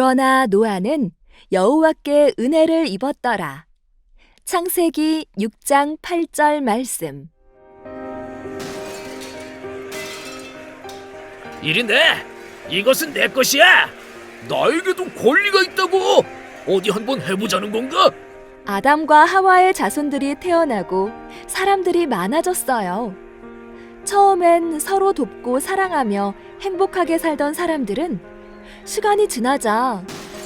그러나 노아는 여호와께 은혜를 입었더라. 창세기 6장 8절 말씀. 이리네! 이것은 내 것이야! 나에게도 권리가 있다고! 어디 한번 해보자는 건가? 아담과 하와의 자손들이 태어나고 사람들이 많아졌어요. 처음엔 서로 돕고 사랑하며 행복하게 살던 사람들은 시간이 지나자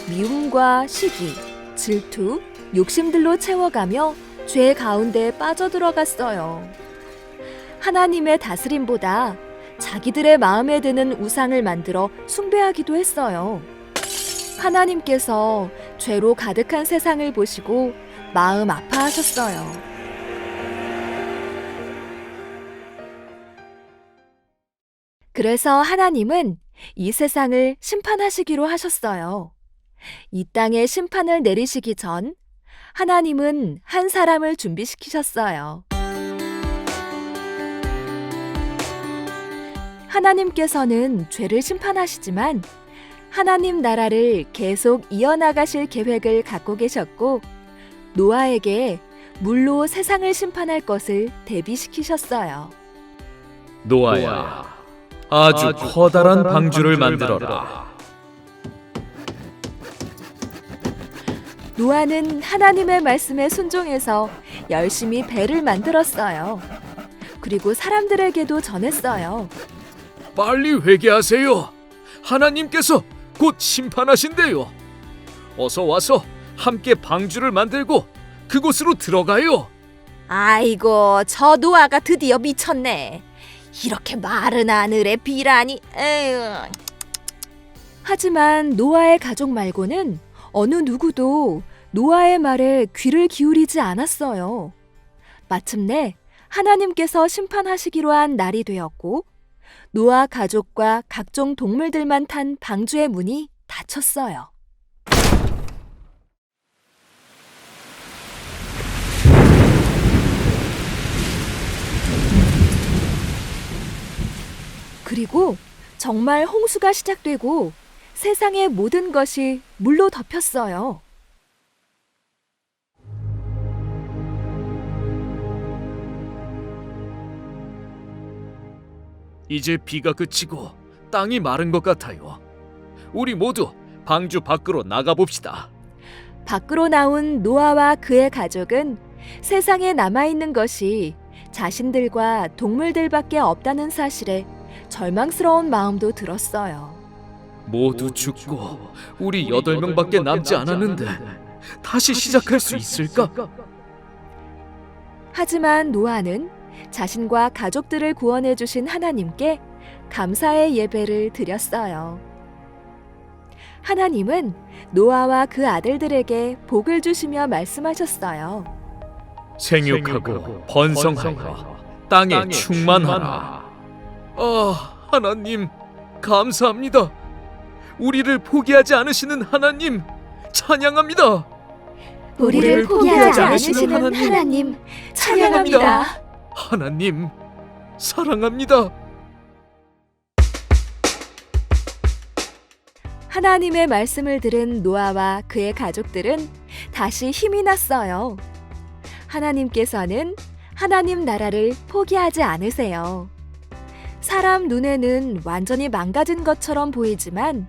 미움과 시기, 질투, 욕심들로 채워가며 죄 가운데 빠져들어갔어요. 하나님의 다스림보다 자기들의 마음에 드는 우상을 만들어 숭배하기도 했어요. 하나님께서 죄로 가득한 세상을 보시고 마음 아파하셨어요. 그래서 하나님은 이 세상을 심판하시기로 하셨어요. 이 땅에 심판을 내리시기 전 하나님은 한 사람을 준비시키셨어요. 하나님께서는 죄를 심판하시지만 하나님 나라를 계속 이어나가실 계획을 갖고 계셨고 노아에게 물로 세상을 심판할 것을 대비시키셨어요. 노아야, 아주 커다란 방주를 만들어라. 노아는 하나님의 말씀에 순종해서 열심히 배를 만들었어요. 그리고 사람들에게도 전했어요. 빨리 회개하세요! 하나님께서 곧 심판하신대요! 어서 와서 함께 방주를 만들고 그곳으로 들어가요! 아이고, 저 노아가 드디어 미쳤네. 이렇게 마른 하늘에 비라니. 에휴. 하지만 노아의 가족 말고는 어느 누구도 노아의 말에 귀를 기울이지 않았어요. 마침내 하나님께서 심판하시기로 한 날이 되었고 노아 가족과 각종 동물들만 탄 방주의 문이 닫혔어요. 그리고 정말 홍수가 시작되고 세상의 모든 것이 물로 덮였어요. 이제 비가 그치고 땅이 마른 것 같아요. 우리 모두 방주 밖으로 나가봅시다. 밖으로 나온 노아와 그의 가족은 세상에 남아있는 것이 자신들과 동물들밖에 없다는 사실에 절망스러운 마음도 들었어요. 모두 죽고 우리 8명밖에 남지 않았는데 다시 시작할 수 있을까? 하지만 노아는 자신과 가족들을 구원해 주신 하나님께 감사의 예배를 드렸어요. 하나님은 노아와 그 아들들에게 복을 주시며 말씀하셨어요. 생육하고 번성하여 땅에 충만하라. 하나님, 감사합니다. 우리를 포기하지 않으시는 하나님, 찬양합니다. 우리를 포기하지 않으시는 하나님, 찬양합니다. 하나님, 사랑합니다. 하나님의 말씀을 들은 노아와 그의 가족들은 다시 힘이 났어요. 하나님께서는 하나님 나라를 포기하지 않으세요. 사람 눈에는 완전히 망가진 것처럼 보이지만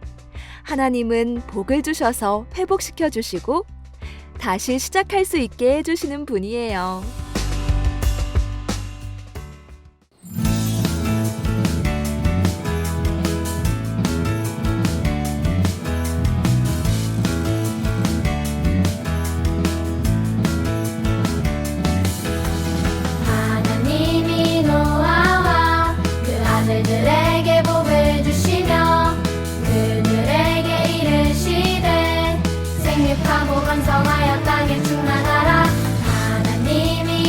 하나님은 복을 주셔서 회복시켜 주시고 다시 시작할 수 있게 해주시는 분이에요. 하나님이 노아와 그 아들들에게 복을 주시며 그들에게 이르시되 생육하고 번성하여 땅에 충만하라. 하나님이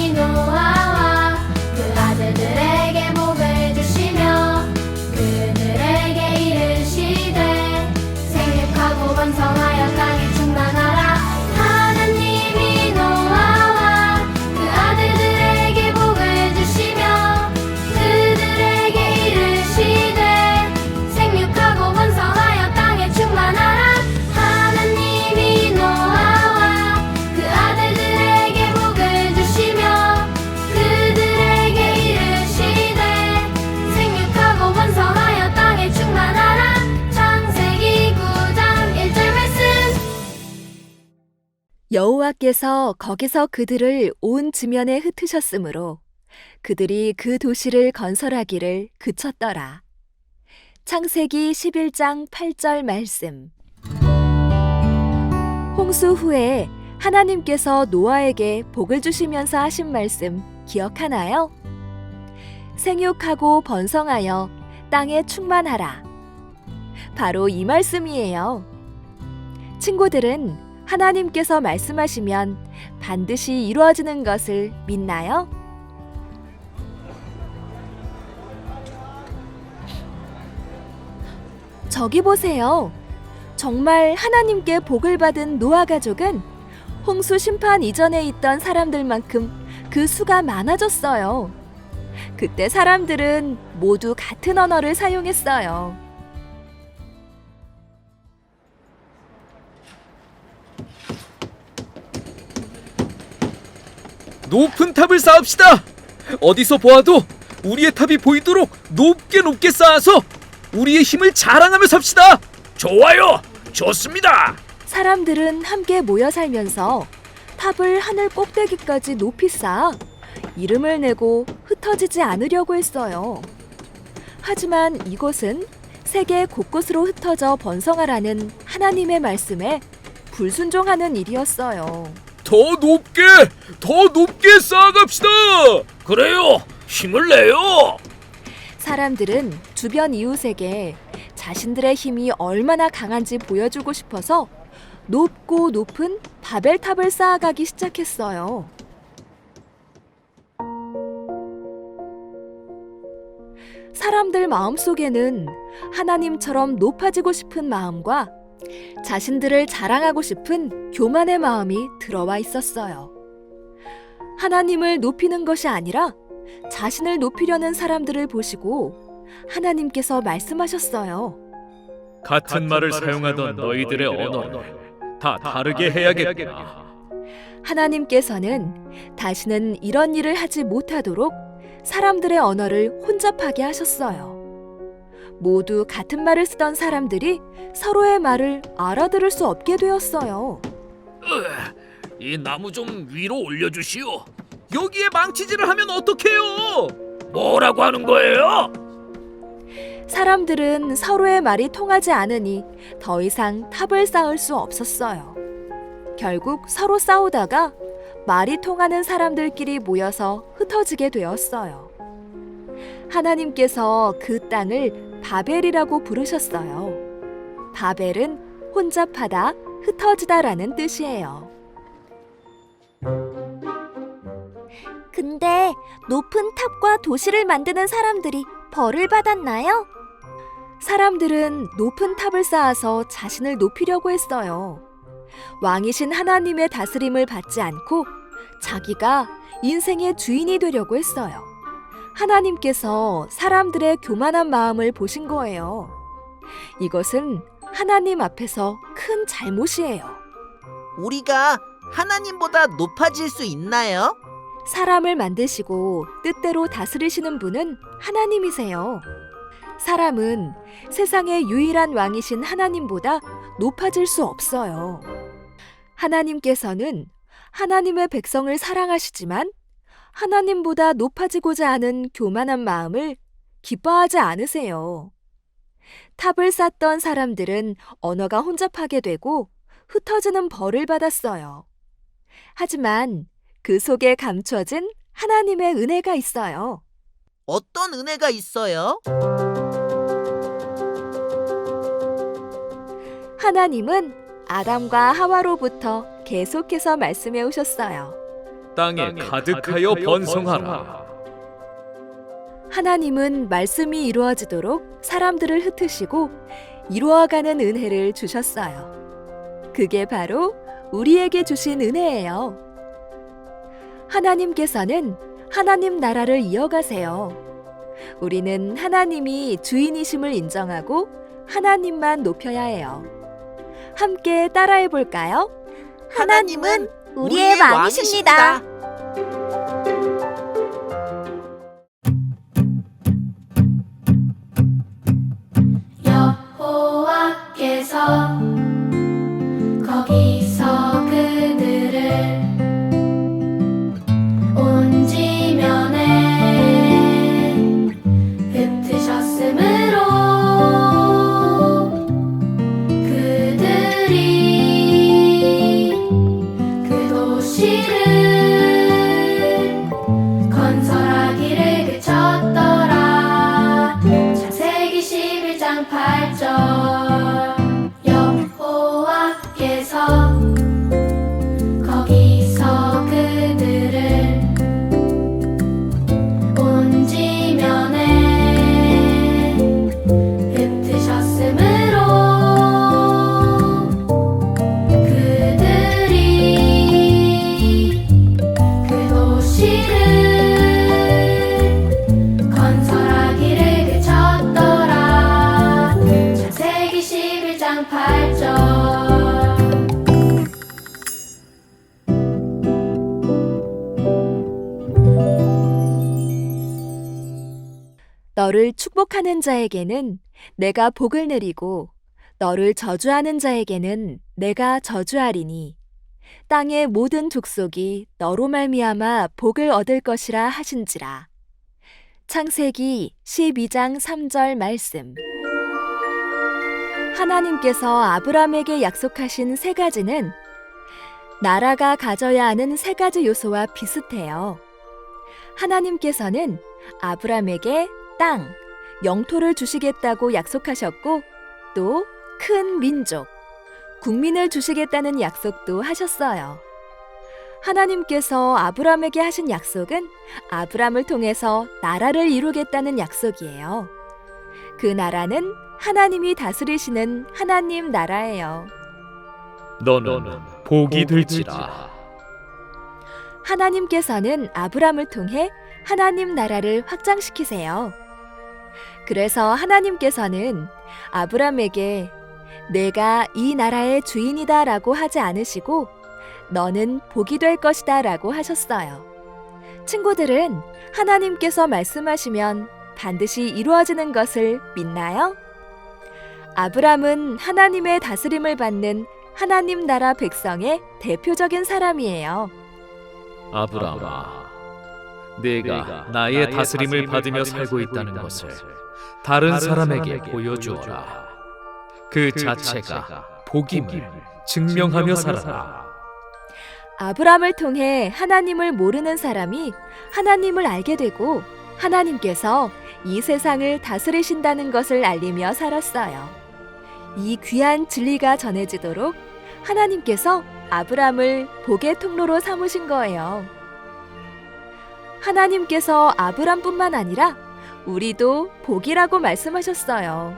여호와께서 거기서 그들을 온 지면에 흩으셨으므로 그들이 그 도시를 건설하기를 그쳤더라. 창세기 11장 8절 말씀. 홍수 후에 하나님께서 노아에게 복을 주시면서 하신 말씀 기억하나요? 생육하고 번성하여 땅에 충만하라. 바로 이 말씀이에요. 친구들은 하나님께서 말씀하시면 반드시 이루어지는 것을 믿나요? 저기 보세요. 정말 하나님께 복을 받은 노아 가족은 홍수 심판 이전에 있던 사람들만큼 그 수가 많아졌어요. 그때 사람들은 모두 같은 언어를 사용했어요. 높은 탑을 쌓읍시다. 어디서 보아도 우리의 탑이 보이도록 높게 높게 쌓아서 우리의 힘을 자랑하며 삽시다. 좋아요. 좋습니다. 사람들은 함께 모여 살면서 탑을 하늘 꼭대기까지 높이 쌓아 이름을 내고 흩어지지 않으려고 했어요. 하지만 이것은 세계 곳곳으로 흩어져 번성하라는 하나님의 말씀에 불순종하는 일이었어요. 더 높게 쌓아갑시다. 그래요. 힘을 내요. 사람들은 주변 이웃에게 자신들의 힘이 얼마나 강한지 보여주고 싶어서 높고 높은 바벨탑을 쌓아가기 시작했어요. 사람들 마음속에는 하나님처럼 높아지고 싶은 마음과 자신들을 자랑하고 싶은 교만의 마음이 들어와 있었어요. 하나님을 높이는 것이 아니라 자신을 높이려는 사람들을 보시고 하나님께서 말씀하셨어요. 같은 말을 사용하던 너희들의 언어를 다 다르게 해야겠구나. 하나님께서는 다시는 이런 일을 하지 못하도록 사람들의 언어를 혼잡하게 하셨어요. 모두 같은 말을 쓰던 사람들이 서로의 말을 알아들을 수 없게 되었어요. 이 나무 좀 위로 올려주시오. 여기에 망치질을 하면 어떡해요? 뭐라고 하는 거예요? 사람들은 서로의 말이 통하지 않으니 더 이상 탑을 쌓을 수 없었어요. 결국 서로 싸우다가 말이 통하는 사람들끼리 모여서 흩어지게 되었어요. 하나님께서 그 땅을 바벨이라고 부르셨어요. 바벨은 혼잡하다, 흩어지다라는 뜻이에요. 근데 높은 탑과 도시를 만드는 사람들이 벌을 받았나요? 사람들은 높은 탑을 쌓아서 자신을 높이려고 했어요. 왕이신 하나님의 다스림을 받지 않고 자기가 인생의 주인이 되려고 했어요. 하나님께서 사람들의 교만한 마음을 보신 거예요. 이것은 하나님 앞에서 큰 잘못이에요. 우리가 하나님보다 높아질 수 있나요? 사람을 만드시고 뜻대로 다스리시는 분은 하나님이세요. 사람은 세상의 유일한 왕이신 하나님보다 높아질 수 없어요. 하나님께서는 하나님의 백성을 사랑하시지만 하나님보다 높아지고자 하는 교만한 마음을 기뻐하지 않으세요. 탑을 쌓던 사람들은 언어가 혼잡하게 되고 흩어지는 벌을 받았어요. 하지만 그 속에 감춰진 하나님의 은혜가 있어요. 어떤 은혜가 있어요? 하나님은 아담과 하와로부터 계속해서 말씀해 오셨어요. 땅에 가득하여 번성하라. 하나님은 말씀이 이루어지도록 사람들을 흩으시고 이루어가는 은혜를 주셨어요. 그게 바로 우리에게 주신 은혜예요. 하나님께서는 하나님 나라를 이어가세요. 우리는 하나님이 주인이심을 인정하고 하나님만 높여야 해요. 함께 따라해 볼까요? 하나님은 우리의 왕이십니다. 여호와께서 거기서 그들을 도시를 건설하기를 그쳤더라. 창세기 11장 8절. 여호와께서 거기서 그들을 온 지면에 흩으셨으므로 그들이 그 도시를 건설하기를 그쳤더라. 창세기 11장 8절. 너를 축복하는 자에게는 내가 복을 내리고 너를 저주하는 자에게는 내가 저주하리니 땅의 모든 족속이 너로 말미암아 복을 얻을 것이라 하신지라. 창세기 12장 3절 말씀. 하나님께서 아브람에게 약속하신 세 가지는 나라가 가져야 하는 세 가지 요소와 비슷해요. 하나님께서는 아브람에게 땅, 영토를 주시겠다고 약속하셨고 또 큰 민족, 국민을 주시겠다는 약속도 하셨어요. 하나님께서 아브람에게 하신 약속은 아브람을 통해서 나라를 이루겠다는 약속이에요. 그 나라는 하나님이 다스리시는 하나님 나라예요. 너는 복이 될지라. 하나님께서는 아브람을 통해 하나님 나라를 확장시키세요. 그래서 하나님께서는 아브람에게 내가 이 나라의 주인이다 라고 하지 않으시고 너는 복이 될 것이다 라고 하셨어요. 친구들은 하나님께서 말씀하시면 반드시 이루어지는 것을 믿나요? 아브람은 하나님의 다스림을 받는 하나님 나라 백성의 대표적인 사람이에요. 아브람아, 내가 나의 다스림을 받으며 살고 있다는 것을 다른 사람에게 보여주어라. 그 자체가 복임을 증명하며 살아라. 아브람을 통해 하나님을 모르는 사람이 하나님을 알게 되고 하나님께서 이 세상을 다스리신다는 것을 알리며 살았어요. 이 귀한 진리가 전해지도록 하나님께서 아브람을 복의 통로로 삼으신 거예요. 하나님께서 아브람뿐만 아니라 우리도 복이라고 말씀하셨어요.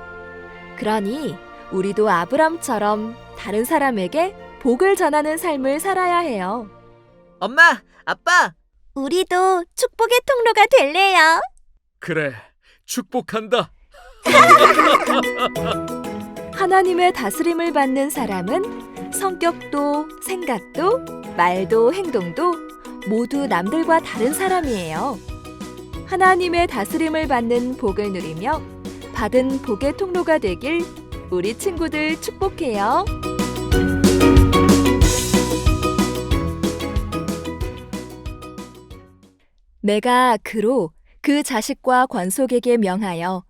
그러니 우리도 아브람처럼 다른 사람에게 복을 전하는 삶을 살아야 해요. 엄마, 아빠, 우리도 축복의 통로가 될래요. 그래, 축복한다. 하나님의 다스림을 받는 사람은 성격도 생각도 말도 행동도 모두 남들과 다른 사람이에요. 하나님의 다스림을 받는 복을 누리며 받은 복의 통로가 되길 우리 친구들 축복해요. 내가 그로 그 자식과 관속에게 명하여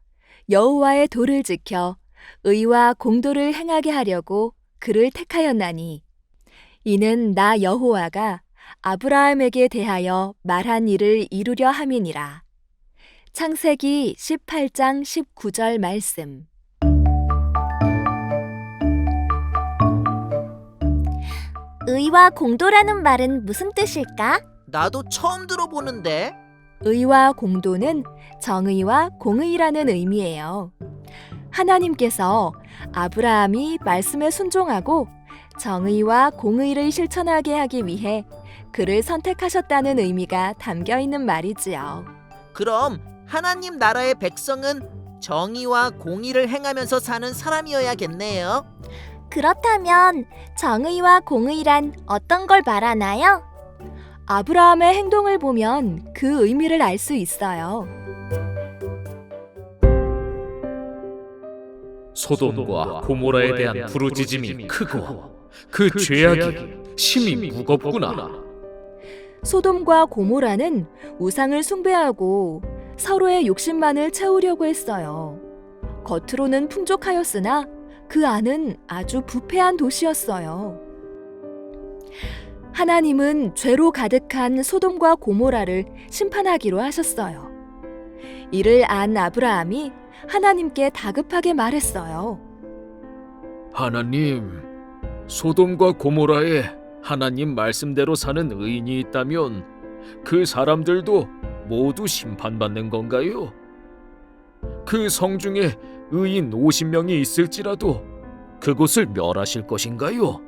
여호와의 도를 지켜 의와 공도를 행하게 하려고 그를 택하였나니 이는 나 여호와가 아브라함에게 대하여 말한 일을 이루려 함이니라. 창세기 18장 19절 말씀. 의와 공도라는 말은 무슨 뜻일까? 나도 처음 들어보는데. 의와 공도는 정의와 공의라는 의미예요. 하나님께서 아브라함이 말씀에 순종하고 정의와 공의를 실천하게 하기 위해 그를 선택하셨다는 의미가 담겨 있는 말이지요. 그럼 하나님 나라의 백성은 정의와 공의를 행하면서 사는 사람이어야겠네요. 그렇다면 정의와 공의란 어떤 걸 말하나요? 아브라함의 행동을 보면 그 의미를 알 수 있어요. 소돔과 고모라에 대한 부르짖음이 크고 그 죄악이 심히 무겁구나. 소돔과 고모라는 우상을 숭배하고 서로의 욕심만을 채우려고 했어요. 겉으로는 풍족하였으나 그 안은 아주 부패한 도시였어요. 하나님은 죄로 가득한 소돔과 고모라를 심판하기로 하셨어요. 이를 안 아브라함이 하나님께 다급하게 말했어요. 하나님, 소돔과 고모라에 하나님 말씀대로 사는 의인이 있다면 그 사람들도 모두 심판받는 건가요? 그 성 중에 의인 50명이 있을지라도 그곳을 멸하실 것인가요?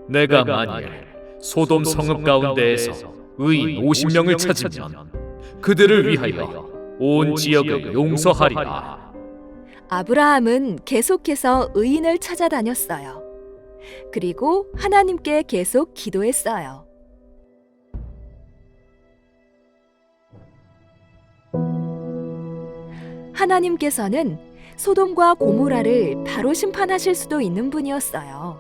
내가 만일 소돔 성읍 가운데에서 의인 50명을 찾으면 그들을 위하여 온 지역을 용서하리라. 아브라함은 계속해서 의인을 찾아다녔어요. 그리고 하나님께 계속 기도했어요. 하나님께서는 소돔과 고모라를 바로 심판하실 수도 있는 분이었어요.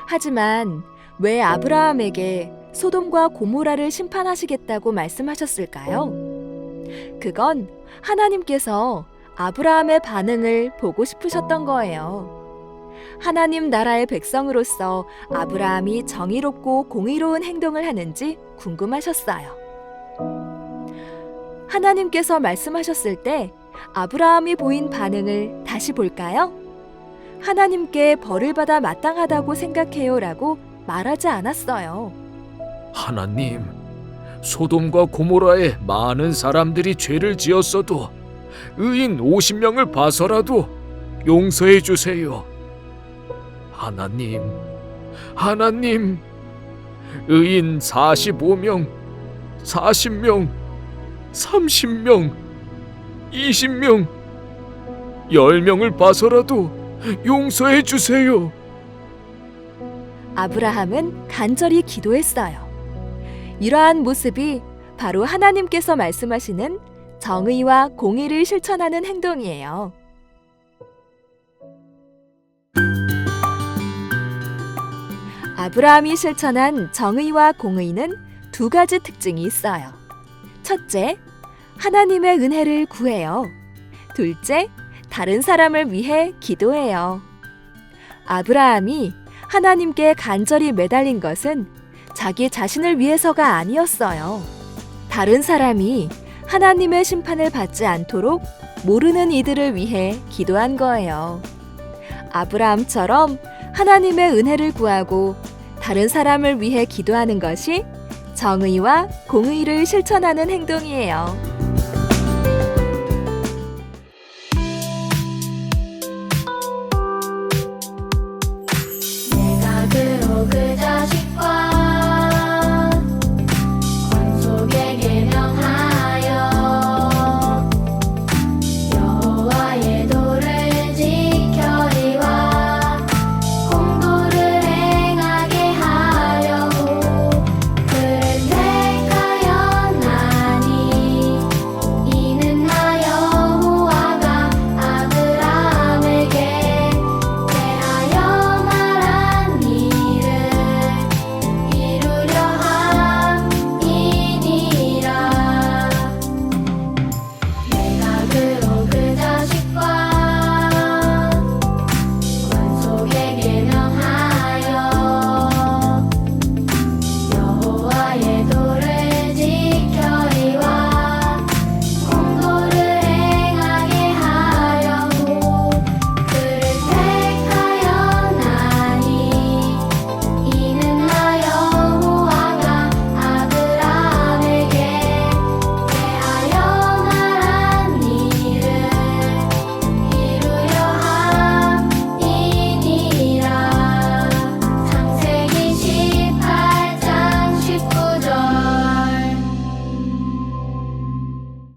하지만 왜 아브라함에게 소돔과 고모라를 심판하시겠다고 말씀하셨을까요? 그건 하나님께서 아브라함의 반응을 보고 싶으셨던 거예요. 하나님 나라의 백성으로서 아브라함이 정의롭고 공의로운 행동을 하는지 궁금하셨어요. 하나님께서 말씀하셨을 때 아브라함이 보인 반응을 다시 볼까요? 하나님께 벌을 받아 마땅하다고 생각해요라고 말하지 않았어요. 하나님, 소돔과 고모라에 많은 사람들이 죄를 지었어도 의인 50명을 봐서라도 용서해 주세요. 하나님, 의인 45명, 40명, 30명, 20명, 10명을 봐서라도 용서해 주세요. 아브라함은 간절히 기도했어요. 이러한 모습이 바로 하나님께서 말씀하시는 정의와 공의를 실천하는 행동이에요. 아브라함이 실천한 정의와 공의는 두 가지 특징이 있어요. 첫째, 하나님의 은혜를 구해요. 둘째, 다른 사람을 위해 기도해요. 아브라함이 하나님께 간절히 매달린 것은 자기 자신을 위해서가 아니었어요. 다른 사람이 하나님의 심판을 받지 않도록 모르는 이들을 위해 기도한 거예요. 아브라함처럼 하나님의 은혜를 구하고 다른 사람을 위해 기도하는 것이 정의와 공의를 실천하는 행동이에요.